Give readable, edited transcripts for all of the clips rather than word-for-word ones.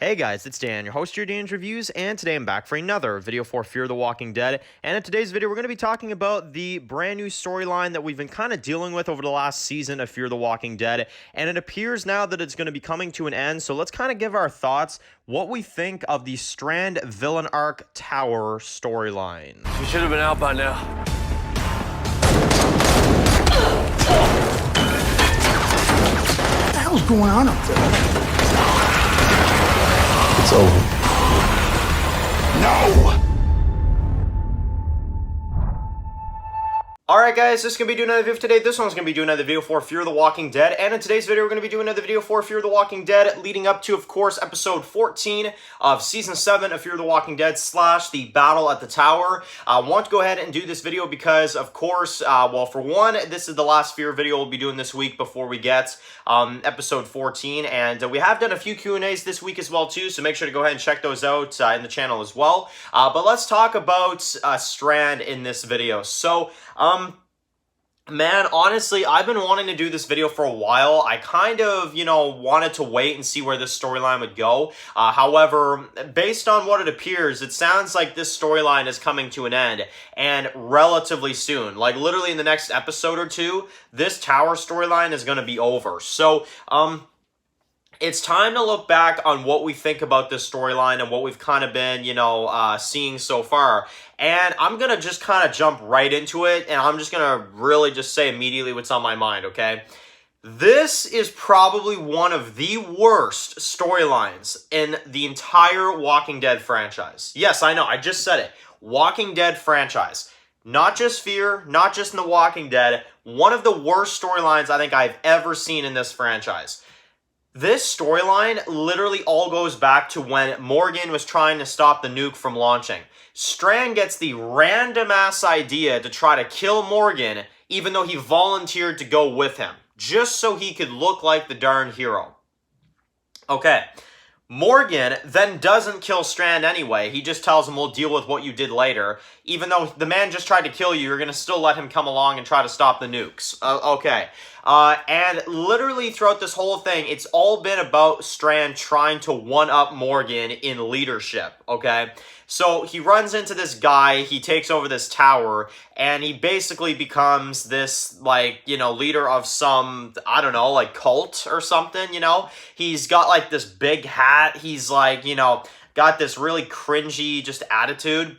Hey guys, it's Dan, your host here, Dan's Reviews, and today I'm back for another video for Fear the Walking Dead. And in today's video, we're going to be talking about the brand new storyline that we've been kind of dealing with over the last season of Fear the Walking Dead. And it appears now that it's going to be coming to an end, so let's kind of give our thoughts, what we think of the Strand Villain Arc Tower storyline. We should have been out by now. What the hell's going on up there? It's over. No! Alright guys, this is going to be doing another video today. This one's going to be doing another video for Fear the Walking Dead. And in today's video, we're going to be doing another video for Fear the Walking Dead, leading up to, of course, episode 14 of Season 7 of Fear the Walking Dead / the Battle at the Tower. I want to go ahead and do this video because, of course, well, for one, this is the last Fear video we'll be doing this week before we get episode 14. And we have done a few Q&As this week as well, too, so make sure to go ahead and check those out in the channel as well. But let's talk about Strand in this video. So, man, honestly, I've been wanting to do this video for a while. I kind of, wanted to wait and see where this storyline would go. However, based on what it appears, it sounds like this storyline is coming to an end, and relatively soon. Like, literally in the next episode or two, this tower storyline is going to be over. So, it's time to look back on what we think about this storyline and what we've kind of been, seeing so far. And I'm going to just kind of jump right into it, and I'm just going to really just say immediately what's on my mind, okay? This is probably one of the worst storylines in the entire Walking Dead franchise. Yes, I know, I just said it. Walking Dead franchise. Not just Fear, not just in The Walking Dead. One of the worst storylines I think I've ever seen in this franchise. This storyline literally all goes back to when Morgan was trying to stop the nuke from launching. Strand gets the random-ass idea to try to kill Morgan, even though he volunteered to go with him, just so he could look like the darn hero. Okay, Morgan then doesn't kill Strand anyway. He just tells him, we'll deal with what you did later. Even though the man just tried to kill you, you're going to still let him come along and try to stop the nukes. Okay. And literally throughout this whole thing, it's all been about Strand trying to one-up Morgan in leadership, okay? So he runs into this guy, he takes over this tower, and he basically becomes this, leader of some, I don't know, cult or something, He's got, this big hat, he's, got this really cringy just attitude.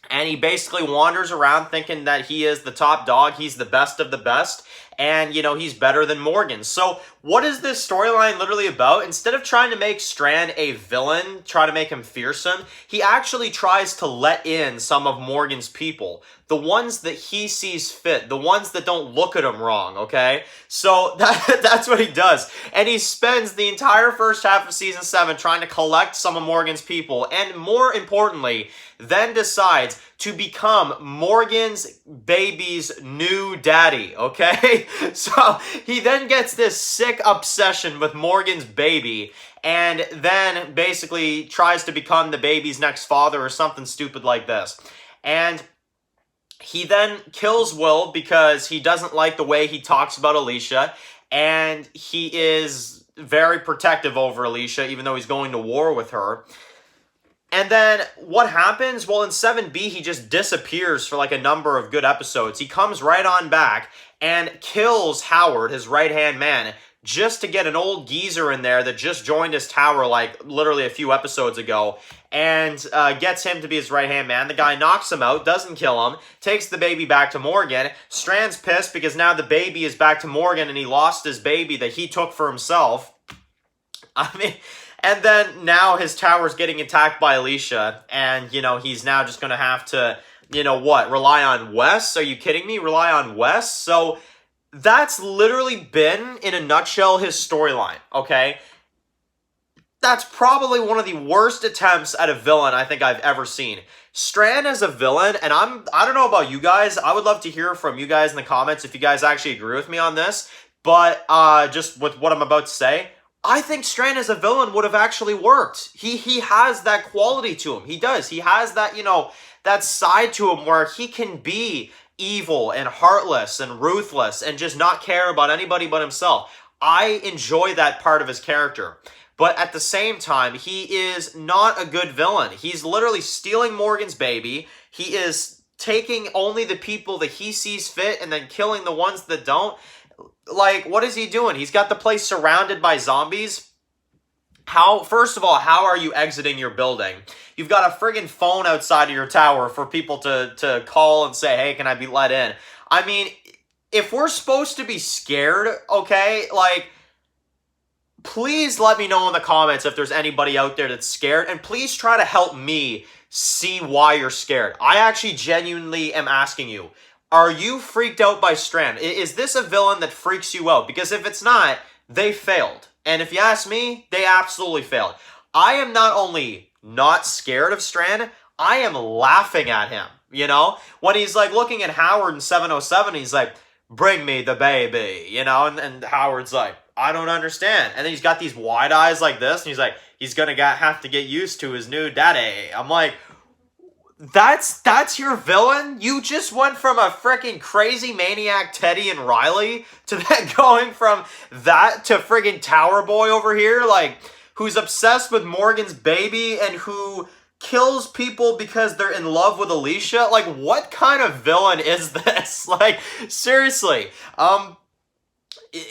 And he basically wanders around thinking that he is the top dog, he's the best of the best, and, he's better than Morgan. So, what is this storyline literally about? Instead of trying to make Strand a villain, try to make him fearsome, he actually tries to let in some of Morgan's people. The ones that he sees fit, the ones that don't look at him wrong, okay? So, that's what he does. And he spends the entire first half of Season 7 trying to collect some of Morgan's people, and more importantly, then decides to become Morgan's baby's new daddy, okay? So, he then gets this sick obsession with Morgan's baby, and then basically tries to become the baby's next father or something stupid like this. And he then kills Will because he doesn't like the way he talks about Alicia, and he is very protective over Alicia, even though he's going to war with her. And then what happens? Well, in 7B, he just disappears for a number of good episodes. He comes right on back and kills Howard, his right-hand man, just to get an old geezer in there that just joined his tower literally a few episodes ago, and gets him to be his right-hand man. The guy knocks him out, doesn't kill him, takes the baby back to Morgan. Strand's pissed because now the baby is back to Morgan and he lost his baby that he took for himself. And then now his tower's getting attacked by Alicia, and, he's now just going to have to, rely on Wes? Are you kidding me? Rely on Wes? So that's literally been, in a nutshell, his storyline, okay? That's probably one of the worst attempts at a villain I think I've ever seen. Strand as a villain, and I don't know about you guys, I would love to hear from you guys in the comments if you guys actually agree with me on this, but just with what I'm about to say, I think Strand as a villain would have actually worked. He has that quality to him. He does. He has that, that side to him where he can be evil and heartless and ruthless and just not care about anybody but himself. I enjoy that part of his character. But at the same time, he is not a good villain. He's literally stealing Morgan's baby. He is taking only the people that he sees fit and then killing the ones that don't. Like, what is he doing? He's got the place surrounded by zombies. First of all, how are you exiting your building? You've got a friggin' phone outside of your tower for people to call and say, hey, can I be let in? I mean, if we're supposed to be scared, okay, like, please let me know in the comments if there's anybody out there that's scared, and please try to help me see why you're scared. I actually genuinely am asking you, are you freaked out by Strand? Is this a villain that freaks you out? Because if it's not, they failed. And if you ask me, they absolutely failed. I am not only not scared of Strand, I am laughing at him, you know? When he's like looking at Howard in 707, he's like, bring me the baby, you know? And Howard's like, I don't understand. And then he's got these wide eyes like this, and he's like, he's gonna have to get used to his new daddy. I'm like, that's your villain? You just went from a freaking crazy maniac Teddy and Riley to then going from that to friggin' Tower Boy over here, like, who's obsessed with Morgan's baby and who kills people because they're in love with Alicia? Like, what kind of villain is this? Like, seriously.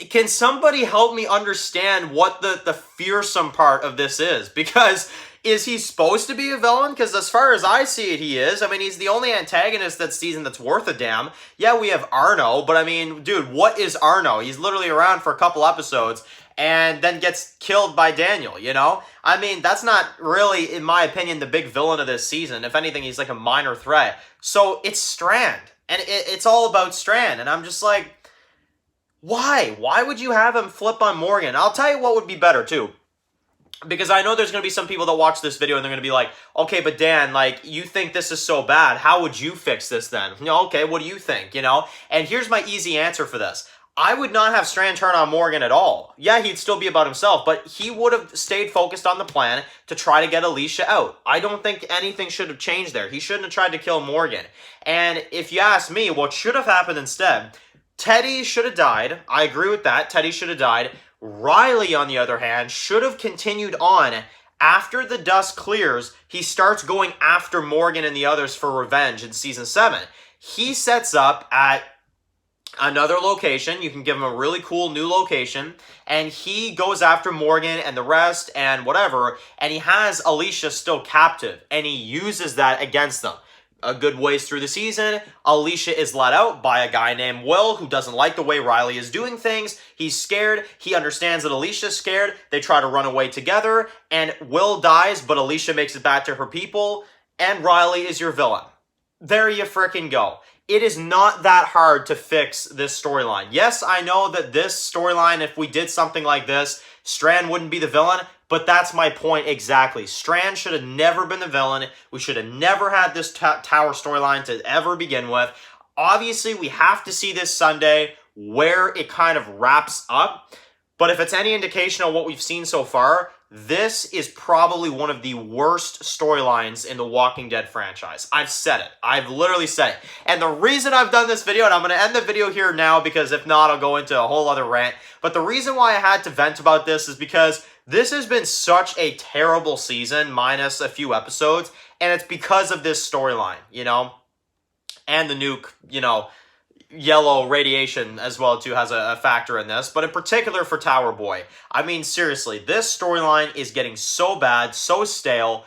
Can somebody help me understand what the fearsome part of this is? Because is he supposed to be a villain? Because as far as I see it, he is. I mean, he's the only antagonist that season that's worth a damn. Yeah, we have Arno, but I mean, dude, what is Arno? He's literally around for a couple episodes and then gets killed by Daniel, you know? I mean, that's not really, in my opinion, the big villain of this season. If anything, he's like a minor threat. So it's Strand, and it's all about Strand, and I'm just like, why? Why would you have him flip on Morgan? I'll tell you what would be better, too. Because I know there's going to be some people that watch this video and they're going to be like, okay, but Dan, like, you think this is so bad. How would you fix this then? You know, okay, what do you think, you know? And here's my easy answer for this. I would not have Strand turn on Morgan at all. Yeah, he'd still be about himself, but he would have stayed focused on the plan to try to get Alicia out. I don't think anything should have changed there. He shouldn't have tried to kill Morgan. And if you ask me, what should have happened instead, Teddy should have died. I agree with that. Teddy should have died. Riley, on the other hand, should have continued on. After the dust clears, he starts going after Morgan and the others for revenge in Season 7. He sets up at another location. You can give him a really cool new location, and he goes after Morgan and the rest and whatever, and he has Alicia still captive, and he uses that against them. A good ways through the season, Alicia is let out by a guy named Will who doesn't like the way Riley is doing things. He's scared. He understands that Alicia's scared. They try to run away together, and Will dies, but Alicia makes it back to her people, and Riley is your villain. There you frickin' go. It is not that hard to fix this storyline. Yes, I know that this storyline, if we did something like this, Strand wouldn't be the villain, but that's my point exactly. Strand should have never been the villain. We should have never had this tower storyline to ever begin with. Obviously, we have to see this Sunday where it kind of wraps up. But if it's any indication of what we've seen so far, this is probably one of the worst storylines in the Walking Dead franchise. I've said it. I've literally said it. And the reason I've done this video, and I'm going to end the video here now because if not, I'll go into a whole other rant. But the reason why I had to vent about this is because this has been such a terrible season, minus a few episodes, and it's because of this storyline, you know? And the nuke, you know, yellow radiation as well too has a factor in this, but in particular for Tower Boy. I mean, seriously, this storyline is getting so bad, so stale.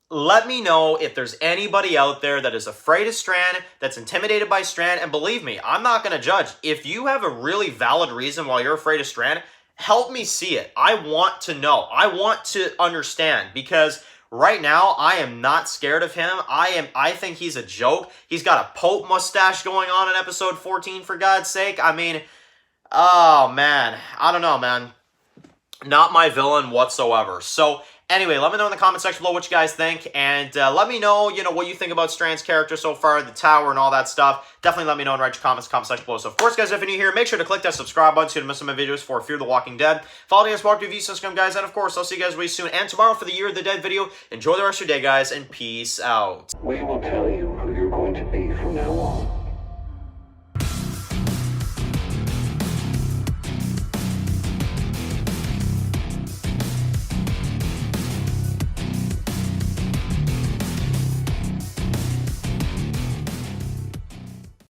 Let me know if there's anybody out there that is afraid of Strand, that's intimidated by Strand, and believe me, I'm not going to judge. If you have a really valid reason why you're afraid of Strand, help me see it. I want to know. I want to understand, because right now, I am not scared of him. I think he's a joke. He's got a Pope mustache going on in episode 14, for God's sake. I mean, oh, man. I don't know, man. Not my villain whatsoever. So, anyway, let me know in the comment section below what you guys think. And let me know, you know, what you think about Strand's character so far, the tower and all that stuff. Definitely let me know and write your comments in the comment section below. So, of course, guys, if you're new here, make sure to click that subscribe button so you don't miss some of my videos for Fear the Walking Dead. Follow me on Spark TV, subscribe, guys. And, of course, I'll see you guys really soon. And tomorrow for the Year of the Dead video. Enjoy the rest of your day, guys, and peace out. We will tell you